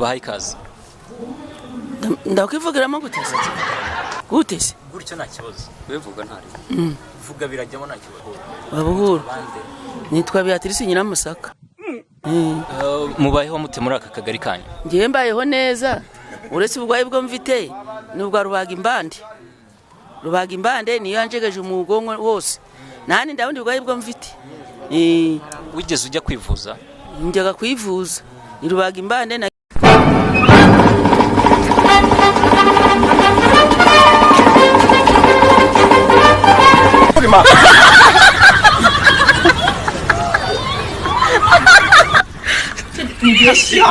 tubahaye ikaze. Ndakwivugiramo gutese. Gutese. Gutyo nta kibazo. Wevuga ntari. Vuga birajyamo nta kibazo. Babuhura. Nitwa Beatrice Nyiramusaka. Mubayeho mute muri aka kagari kanyu? Ngiye mbayeho neza. Uretse ubugwayi bwo mfite nubwo rubaga imbande. Rubaga imbande niyo yanjegeje umugongo wose. Nani ndabona ubugwayi bwo mfite. Wigeze ujya kwivuza? Njyaga kwivuza. Rubaga imbande na Nshya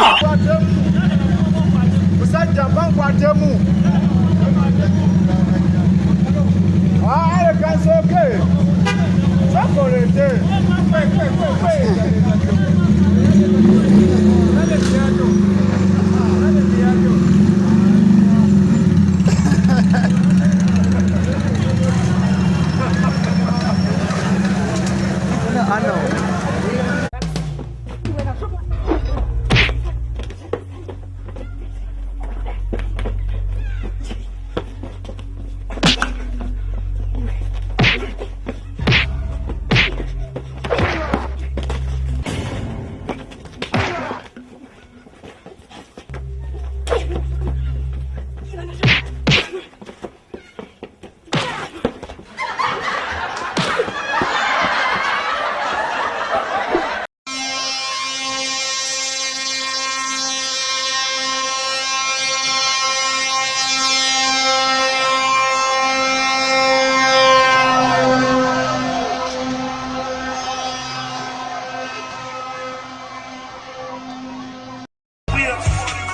usajja bankwatemu kansoke sakolete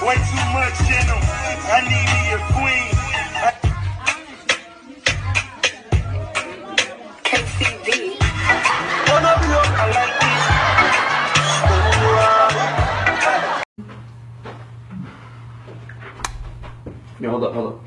way too much in them. I need me a queen. KCB. I like this. Hold up.